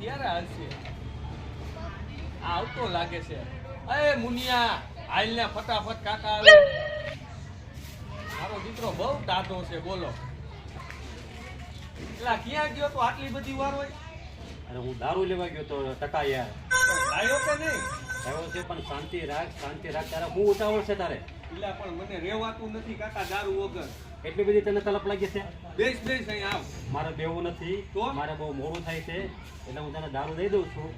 ક્યારે આવશે? આવતો લાગે છે. અરે મુનિયા હાલ ને ફટાફટ કાકા આવે. મારો દીકરો બહુ ટાઢો છે બોલો. એલા ક્યાં ગયો તો આટલી બધી વાર હોય? અરે હું દારૂ લેવા ગયો તો ટકા યાર. લાયો કે નહીં? આવ્યો છે પણ શાંતિ રાખ તારે હું ઉતાવળ છે તારે? એલા પણ મને રહેવાતું નથી કાકા દારૂ વગર. એટલી બધી તને તલપ લાગી છે? બેસ અહીં આવ. મારે બેવું નથી તો મારે બહુ મોડું થાય છે એટલે હું તને દારૂ દઈ દઉં છું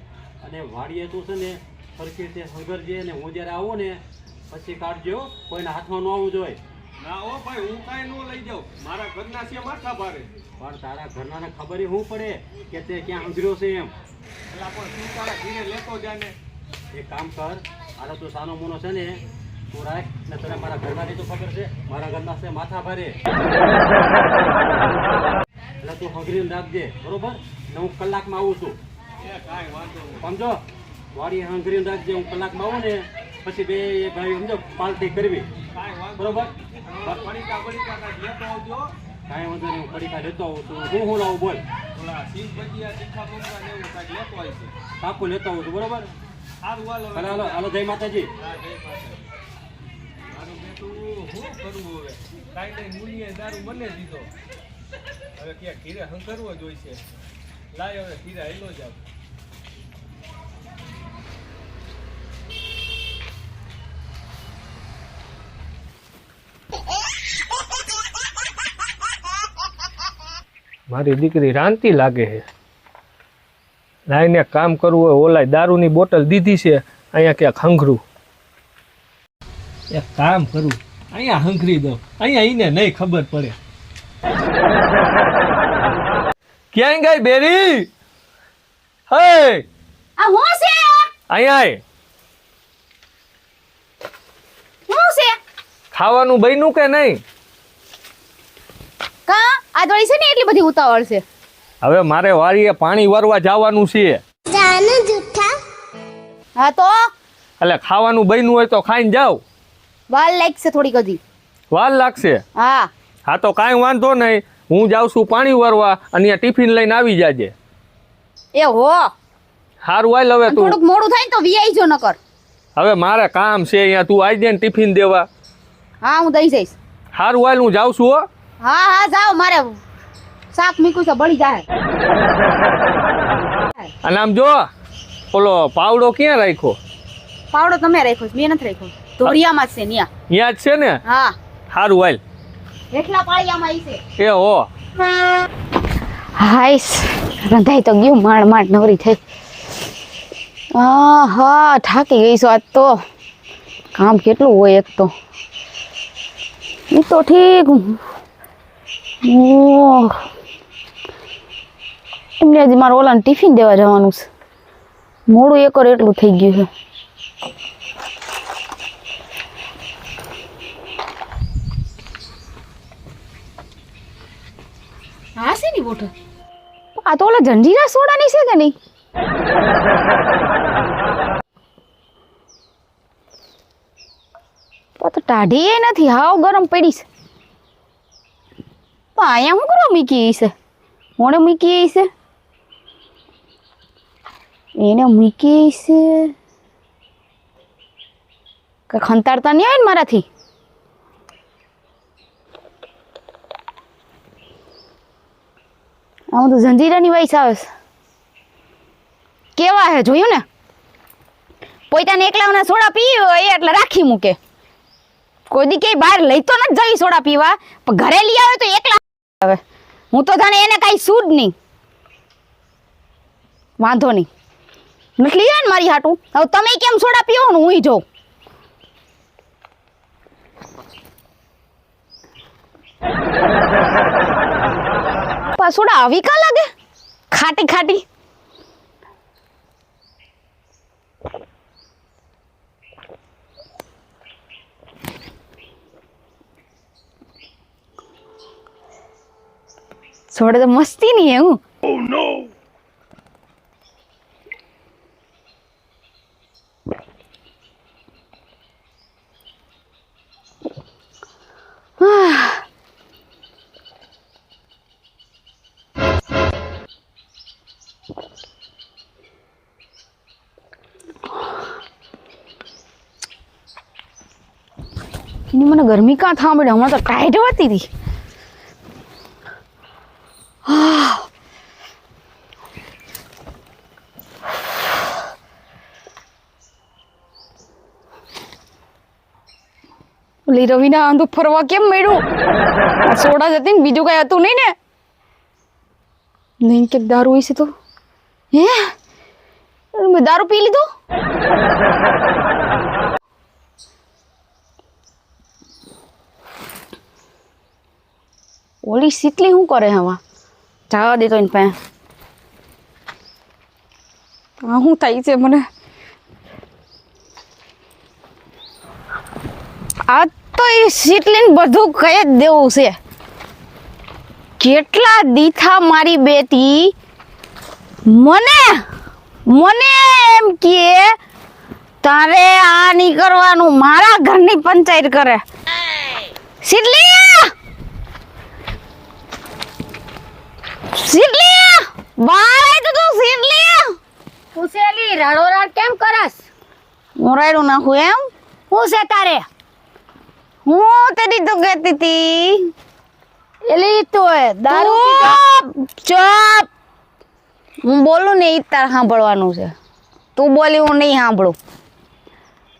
અને વાડીએ તું છે ને સરખી રીતે હંગરજે ને હું જ્યારે આવું ને પછી કાઢજો, કોઈના હાથમાં ન આવવું જોઈએ. ના હો ભાઈ હું કાંઈ ન લઈ જાઉં, મારા ઘરના છે માથા ભારે. પણ તારા ઘરનાને ખબર શું પડે કે તે ક્યાં હંગર્યો છે એમ? એલા પણ તું તારા ઘીરે લેતો જાને. એક કામ કર, આનો તું સાનો મોનો છે ને તું રાખ ને તને મારા ઘરનાની તો ખબર છે, મારા ઘરના છે માથા ભારે. એટલે તું હંગરીને રાખજે બરોબર ને હું કલાકમાં આવું છું. કાંઈ વાંધો નહીં. સમજો વાડી હંગરીને રાખજે, હું કલાકમાં આવું ને પછી બે ભાઈ સમજો પાર્ટી કરવી કાંઈ વાંધો બરોબર. પડીકા કાંઈ લેતો આવજો. કાંઈ વાંધો નહીં, હું પડીકા લેતો આવું છું. હું લાવું બોલ? ઓલા સિંગ ભજીયા તીખા મમરા ને એવું કાંઈક લેતો આવશે. પાકું લેતો આવું છું બરોબર. સારું હાલો. હાલો હાલો જય માતાજી. હા જય માતાજી. મારું બેટું શું કરવું હવે? કાંઈ નહીં, મુનિએ દારૂ મને દીધો, હવે ક્યાં ઘીરે હંકરવો જ હોય છે. લાય હવે ઘીરે હેલો જાવ. મારી દીકરી રાંતી લાગે છે. લાઈને કામ કરવું હોય, ઓલાય દારૂની બોટલ દીધી છે, અહીંયા ક્યાંક હંઘરું. એક કામ કરું, અહીંયા હંઘરી દો, અહીંયા એને નહીં ખબર પડે. ક્યાંય ગઈ બેરી? હે આ હું છે? અહીંયા આય. હું છે? ખાવાનું બન્યું કે નહીં? કા આ દોડી છે ને એટલી બધી ઉતાવળ છે. હવે મારે વાડીએ પાણી વારવા જવાનું છે. હા તો એટલે ખાવાનું બન્યું હોય તો ખાઈને જાવ. વાલ લાગશે થોડીક હજી. વાર લાગશે? હા હા તો કાંઈ વાંધો નહીં, હું જાઉં છું પાણી વારવા અને અહીંયા ટિફિન લઈને આવી જાજે. એ હો સારું હાલ હવે તું. થોડુંક મોડું થાય ને તો વી જો નકર. હવે મારે કામ છે અહીંયા, તું આવી જાય ને ટિફિન દેવા. હા હું દઈ જઈશ. સારું હાલ હું જાઉં છું હો. હા હા જાઓ, મારે શાક મીકું છે બળી જાય. અને આમ જો ઓલો પાવડો ક્યાં રાખ્યો? પાવડો તમે રાખ્યો છે, મેં નથી રાખ્યો. ધોરિયામાં જ છે ન્યા. ત્યાં જ છે ને? હા સારું હાલ. એટલા પાળિયામાં ઈ છે. એ હો હાઈસ રંધાઈ તો ગયું, માંડ માંડ નવરી થઈ. હા થાકી ગઈ છું આજ તો. કામ કેટલું હોય એક તો. એ તો ઠીક. એમને હજી મારે ઓલાને ટિફિન દેવા જવાનું છે. મોડું એકર એટલું થઈ ગયું છે. હા છે ની બોટલ. આ તો ઓલા જંજીરા સોડાની છે કે નહીં? તો ટાઢી નથી, હાવ ગરમ પડી છે. પણ અહીંયા શું કરવા મૂકી છે? મોડે મૂકી છે, એને મૂકી છે કે ખંતાડતા નહીં આવે ને મારાથી. આમ તો જંજીરાની વાઈસ આવે છે. કેવા હે જોયું ને? પોતાને એકલાઓના સોડા પીવી હોય એટલે રાખી મૂકે. કોઈ દી ક્યાંય બહાર લઈ તો નથી જઈ સોડા પીવા, પણ ઘરે લઈ આવે તો એકલા આવે. હું તો જાણે એને કાંઈ સૂડ નહીં. વાંધો નહીં, નથી લઈ આવે ને મારી હાટું. હવે તમે કેમ સોડા પીવો ને હું જોઉં. સોડા આવી કા લાગે? ખાટી ખાટી. સોડા તો મસ્તી નહીં એવું. Oh no. એની મને ગરમી કાં થવા માંડી હમણાં તો ટાઈટ હોતી હતી ઓલી રવિના આંધો ફરવા કેમ મળ્યું સોડા જતી ને બીજું કઈ હતું નહીં ને નહીં કે દારૂ હોય છે તો હે મેં દારૂ પી લીધો ઓલી સીટલી શું કરે આમાં જવા દેતો એને પાસે શું થાય છે મને આ તો એ સીટલીને બધું કહી જ દેવું છે કેટલા દીથા મારી બેટી મને મને એમ કે તારે આ નહીં કરવાનું મારા ઘરની પંચાયત કરે સીટલી સીટલી બહાર આય તો તું સીટલી ઉસેલી રાડોરાડ કેમ કરસ મોરાયડું નાખું એમ હું છે તારે હું તેરી તો કહેતી હતી એલી તો દારૂ ચૂપ હું બોલું ને ઈ તાર સાંભળવાનું છે તું બોલી હું નહીં સાંભળું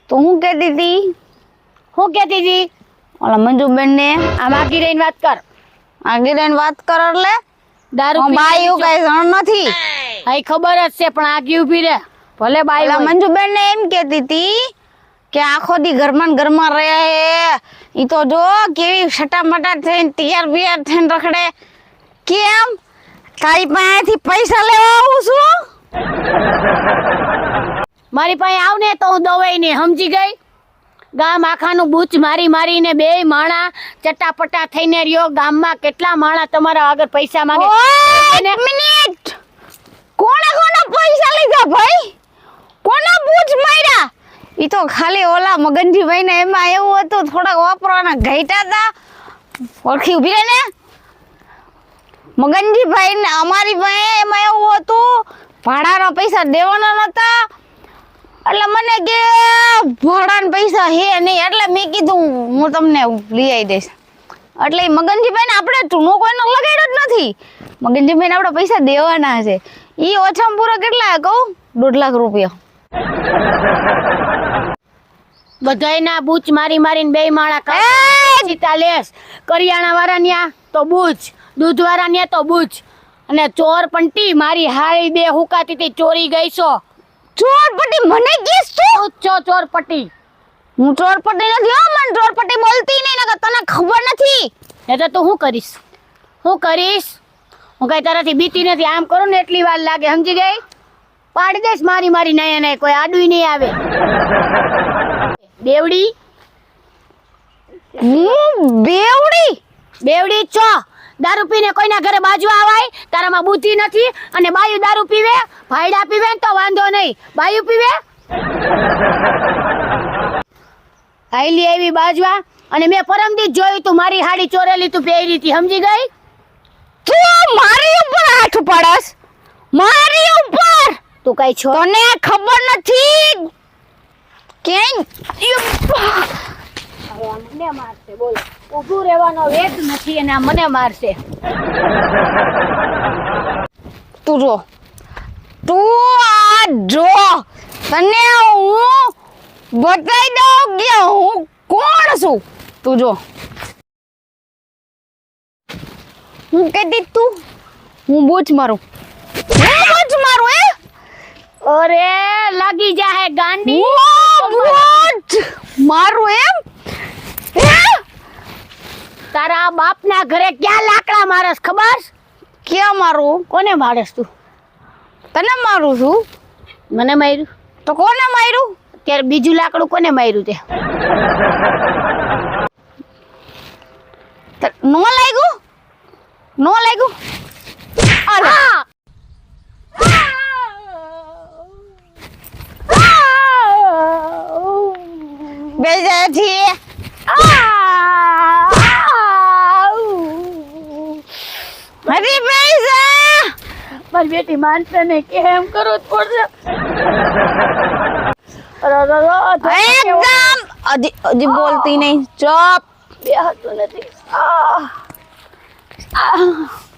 તો હું કહેતી હતી હું કહેતી હતી ઓલા મંજુબેન ને આમ આગી રહીને વાત કર આગળ રહીને વાત કર એટલે દારૂ હું બાઈ એવું કઈ જણ નથી આઈ ખબર જ છે પણ આગી ઊભી રહે ભલે બાઈ ઓલા હોય. મંજુબેન ને એમ કહેતી હતી કે આખો દી ઘરમાં ને ઘરમાં રહે ઈ તો જો કેવી છટામટા થઈને તૈયાર બિયાર થઈને રખડે કેમ તારી પાસેથી પૈસા લેવા આવું છું મારી પાસે આવ ને તો હું દવાઈ ને સમજી ગઈ ગામ આખાનું બૂચ મારી મારીને બે માણા ચટાપટા થઈને રહ્યો ગામમાં કેટલા માણા તમારા આગળ પૈસા માંગે એક મિનિટ કોણે પૈસા લીધા ભાઈ કોના બૂચ માર્યા ઈ તો ખાલી ઓલા મગનજીભાઈ ને એમાં એવું હતું થોડાક વાપરવાના ઘાટા હતા ઓળખી ઉભી રહે ને મગનજીભાઈ ને અમારી પાસે એમાં એવું હતું ભાડાના પૈસા દેવાના નતા એટલે મને કે ભાડાના પૈસા હે નહીં એટલે મેં કીધું હું તમને લઈ આવી દઈશ એટલે મગનજીભાઈ ને આપણે ચૂનો કોઈનો લગાડ્યો જ નથી મગનજીભાઈ ને આપણે પૈસા દેવાના છે ઈ ઓછામાં પૂરા કેટલા કહું 1.5 લાખ રૂપિયા બધાયના બૂચ મારી મારીને બે માણા સીતા લેસ કરિયાણા વાળા ન્યા તો બૂચ દૂધ વાળા ન્યા તો બૂચ અને ચોર પંટી મારી હારી બે હુકાતી હતી ચોરી ગઈ છો ચોરપટી મને કીસ તું છો ચોર પટ્ટી હું ચોરપટી નથી હો મને ચોરપટી બોલતી નહીં નકર તને ખબર નથી એ તો તું શું કરીશ હું કઈ તારાથી બીતી નથી આમ કરું ને એટલી વાર લાગે સમજી ગઈ પાડી દઈશ મારી મારી નાયા નાય કોઈ આડું નહીં આવે બેવડી હું બેવડી છો દારૂ પીને કોઈના ઘરે બાજવા આવાય તારામાં બુદ્ધિ નથી અને બાયુ દારૂ પીવે ભાઈડા પીવે ને તો વાંધો નહીં બાયુ પીવે આઈલી આવી બાજવા અને મેં પરમદી જોયું તું મારી હાડી ચોરેલી તું પહેરી હતી સમજી ગઈ તું મારી ઉપર હાથ પાડસ મારી ઉપર તું કઈ છો તને ખબર નથી કે મને મારશે બોલ ઊભું રહેવાનો વેગ નથી અને આ મને મારશે તું આ જો તને હું બતાવી દઉં કે હું કોણ છું તું જો હું કહેતી તું હું બૂચ મારું હે અરે લાગી જાહે ગાંડી બૂચ મારું એમ હે તારા બાપના ઘરે ક્યાં લાકડા મારસ ખબર ક્યાં મારું કોને મારસ તું તને મારું છું મને માર્યું તો કોને માર્યું ત્યારે બીજું લાકડું કોને માર્યું તે નો લાગ્યું અલા બેજા છી અરે બેજા મારી બેટી માનશે ને કેમ કરો થોડું એકદમ હજી બોલતી નહીં. ચૂપ. બેહતું નથી.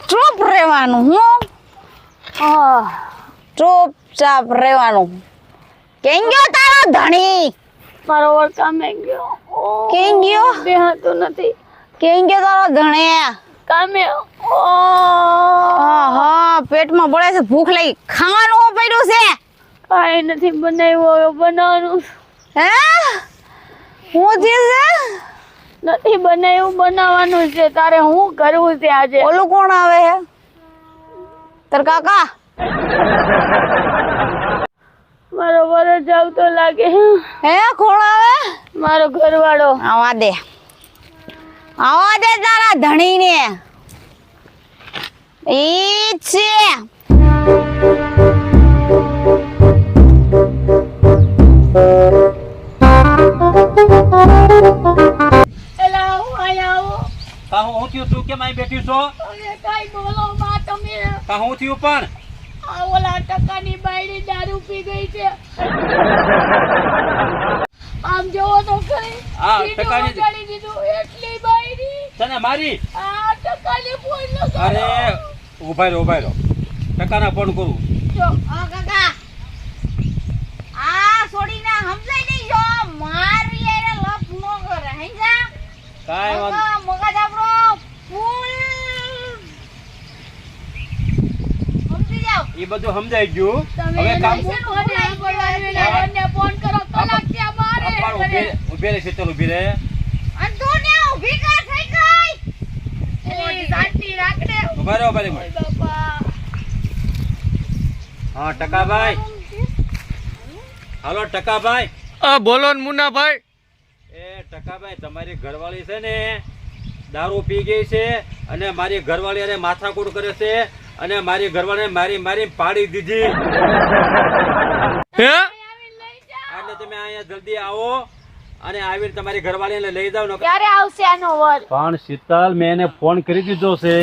ચૂપ રહેવાનું. હું ચૂપચાપ રહેવાનું. કેમ ગયો તારો ધણી? મારો વર કામે ગયો. કેમ ગયો? બેહતું નથી. કેમ ગયો તારો ધણી? કામે. હા, પેટમાં પડે છે, ભૂખ લાગી. ખાવાનું શું પડ્યું છે? કાંઈ નથી બનાવ્યું, હવે બનાવવાનું હે? શું થયું છે? નથી બનાવ્યું, બનાવવાનું છે. તારે શું કરવું છે આજે? ઓલું કોણ આવે છે? તાર કાકા? મારો વરસ આવતો લાગે. હે, કોણ આવે? મારો ઘરવાળો. આવા દે તારા ધણીને. ઈ છે. એલા હું આયા આવો. કા હું થયું તું કેમ અહીં બેઠી છો? હવે કાંઈ બોલો માં તમે. કા હું થયું પણ? આ ઓલા ટકાની બાયડી દારૂ પી ગઈ છે. આમ જોવો તો ખરી. હા, સીધું ટકાની- વગાડી દીધું. એટલી બાયડી. તને મારી? આ ટકાની ફોન લગાડો. અરે ઉભા રહ્યો ટકાના ફોન કરું. જો, હા કાકા, આ છોડીને સમજાય નહીં. જો મારી એને લપ નો કરે. સમજ્યા? કાંઈ વાંધો મગજ આપણો ફૂલ. સમજી જાવ. એ બધું સમજાઈ ગયું. તમે હવે એને કામ છે ને મને સાંભળવાનું એટલે બંને ફોન કરો. કલાક ત્યાં મારે. ઉભે રહે શીતલ ઉભી રહે. અને તું ને ઊભી કર થઈ ગઈ. એલી શાંતિ રાખને. ઉભા રહો ઓય બાપા. હા ટકાભાઈ, હાલો ટકાભાઈ. બોલો ને મુન્નાભાઈ. એ ટકાભાઈ, તમારી ઘરવાળી છે ને દારૂ પી ગઈ છે અને મારી ઘરવાળી અરે માથાકૂટ કરે છે અને મારી ઘરવાળીને મારી પાડી દીધી. હે? એટલે તમે અહીંયા જલ્દી આવો અને આવીને તમારી ઘરવાળીને લઈ જાવ ને. ક્યારે આવશે આનો વર? પણ શીતલ, મેં એને ફોન કરી દીધો છે,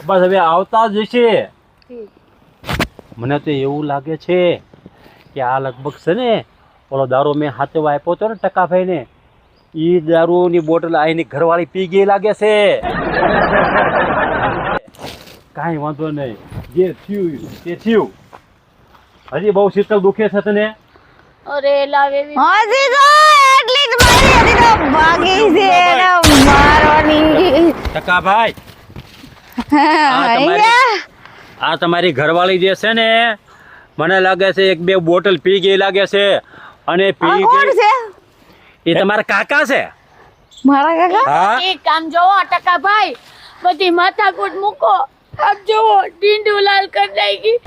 બસ હવે આવતા જ હશે. મને તો એવું લાગે છે કે આ લગભગ છે ને ઓલો દારૂ મેં હાથવા આપ્યો હતો ને ટકાભાઈને, એ દારૂની બોટલ આની ઘરવાળી પી ગઈ લાગે છે. કાંઈ વાંધો નહીં, જે થયું તે થયું. હજી બહુ શીતલ દુખે છે તને? અરે લાવે હજી તો એટલી જ મારી. હજી તો બાકી છે એને મારવાની. ટકાભાઈ, અહીંયા આ તમારી ઘરવાળી જે છે ને, મને લાગે છે એક બે બોટલ પી ગઈ લાગે છે. અને આ પી કોણ ગઈ છે? એ તમારા કાકા છે. મારા કાકા? હા, એક કામ જોવો ટકાભાઈ, બધી માથાકૂટ મૂકો. આપ જોવો ડીંડુ લાલ કરી નાખી.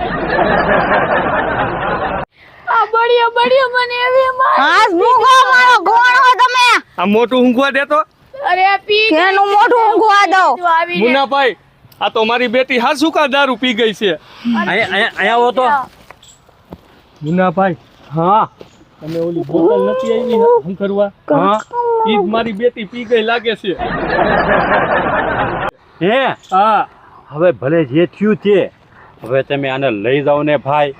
આ બળિયો મને એવી માર. હાથ મૂકો મારો. કોણ હો તમે? આ મોટું ઊંઘવા દેતો. અરે પી ગઈ. કેનું મોઢું ઊંઘવા દો? તું આવીને. મુન્નાભાઈ, આ તો મારી બેટી હાસુકા દારૂ પી ગઈ છે. અહીંયા આવો તો. મુન્નાભાઈ, હા તમે ઓલી બોટલ નથી આવી હું કરવા? હા ઈ જ મારી બેટી પી ગઈ લાગે છે. હે, હા, હવે ભલે જે થયું તે, હવે તમે આને લઈ જાઓ ને ભાઈ.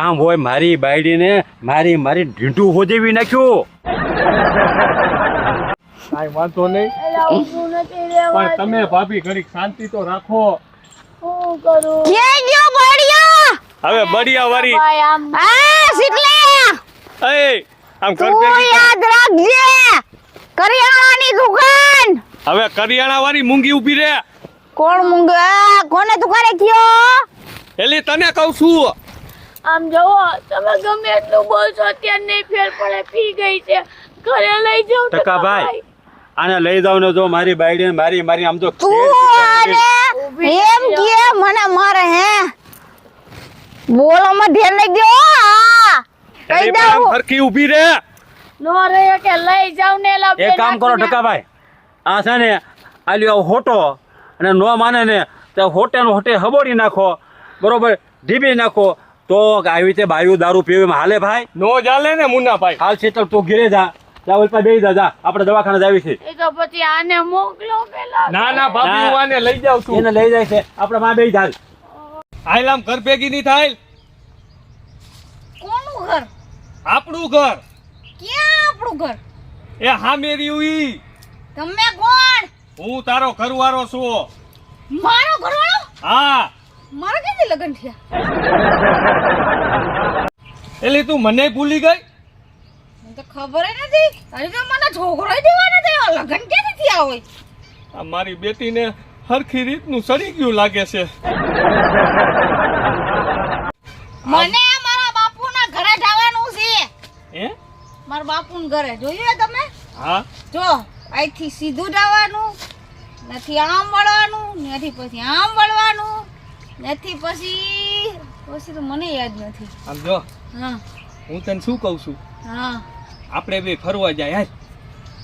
આમ હોય મારી બાયડીને મારી ઢીંઢું હોજેવી નાખ્યું. કાંઈ વાંધો નહીં, એલા ઊભું નથી રહેવા. પણ તમે ભાભી ઘડીક શાંતિ તો રાખો. શું કરું? ક્યાં ગયો બળિયો? હવે બળિયા વાળી ભાઈ આમ આ શીતલે, એ આમ કર તું ભેગી કર. યાદ રાખજે. કરિયાણાની દુકાન. હવે કરિયાણા વાળી મૂંગી ઊભી રે. કોણ મૂંગા? કોને તું કરે કયો? એલી તને કહું છું. આમ જોવો, તમે ગમે એટલું બોલશો અત્યારે નહીં ફેર પડે. પી ગઈ છે, ઘરે લઈ જાઉં ટકાભાઈ, આને લઈ જાવ ને. જો મારી બાયડીને મારી આમ તો તું આને એમ કે મને મારે હે? બોલો માં ધ્યાન રાખજો. હા, કહી એલી પણ આમ દઉં. હરખી ઊભી રે. નો રહે કે લઈ જાઉં ને એલા એક કામ કરો ટકાભાઈ, આ છે ને આલ્યો હોટો અને નો માને ને તો હોટે હબોડી નાખો, બરોબર, ઢીબી નાખો. તો આવી રીતે બાયું દારૂ પીવામાં હાલે ભાઈ? નો ચાલે ને મુન્નાભાઈ. હાલ શીતલ તું ઘેરે જા, ઓલપા બેસી જા, આપણે દવાખાને જાવી છે. એ તો પછી આને મોકલો પેલા. ના ના ભાભી, હું આને લઈ જાઉં છું. એને લઈ જાય છે, આપણે માં બેસી જા. હાલ આમ ઘર ભેગી નહીં થાય. કોનું ઘર? આપણું ઘર. ક્યાં આપણું ઘર? એ હા મેરી ઉઈ તમે કોણ? હું તારો ઘરવાળો છું. મારો ઘરવાળો? હા મારા ક્યાંથી લગ્ન થયા? એટલે તું મને ભૂલી ગઈ? મને તો ખબર ય નથી. તારી તો મને છોકરો દેવાનો થયો, લગ્ન ક્યાંથી થયા હોય? આ મારી બેટીને હરખી રીતનું સડી ગયું લાગે છે. મને મારા બાપુના ઘરે જવાનું છે. હે? મારા બાપુના ઘરે જોયું તમે? હા જો અહીંથી સીધું જવાનું, નથી આમ વળવાનું, નથી પછી આમ વળવાનું, નથી પછી તો મને યાદ નથી. આમ જો હા હું તને શું કહું છું, હા આપણે બે ફરવા જાય હાલ.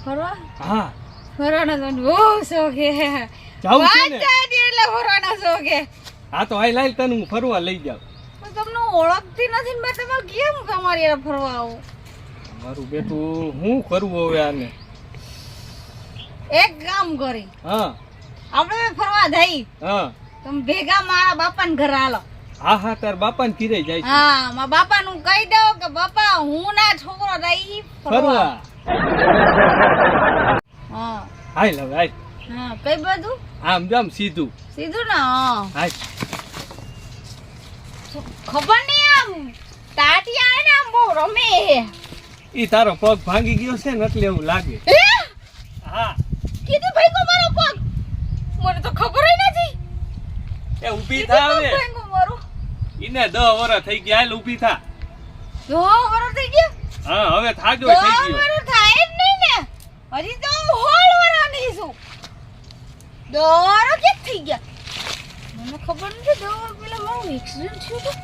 ફરવા? હા ફરવાનો તો બહુ શોખ છે. જાવું છે ને? વાત થાય એટલે ફરવાનો શોખ છે. હા તો હાલ હાલ તને હું ફરવા લઈ જાઉં. પણ તમને ઓળખતી નથી ને મેં તમે કેમ તમારી હારે ફરવા આવું? મારું બેટું હું કરવું હવે આને? એક કામ કરી, હા આપણે બે ફરવા જઈ. હા તમે ભેગા મારા બાપાને ઘરે હાલો. હા હા તાર બાપાને ઘીરે જાય છે હા મારા બાપાનું કહી દઉં કે બાપા હું ના છોકરો જઈ ફરવા. ફરવા. હા હાલ હવે હાલ. હા કઈ બધું આમ જામ સીધું સીધું ને? હા હાલ. ખબર નહીં આમ ટાટિયા ને આમ બહુ રમે છે. ઈ તારો પગ ભાંગી ગયો છે ને એટલે એવું લાગે. એ હા કીધું ભાઈ કો મારો પગ? મને તો ખબર ય નથી. એ ઊભી કીધું થા તો હવે. ભાઈ કો મારો. ઈને 10 વર્ષ થઈ ગયા. હાલ ઊભી થા. જો વરો થઈ ગયો. હા હવે થાજો જો થઈ ગયો. વરો થાય જ નહીં ને. હજી તો હું 16 વર્ષની છું. 10 વર્ષ કે થઈ ગયા? મને ખબર નથી. 10 વર્ષ પહેલા મારું એક્સિડન્ટ થયું હતું.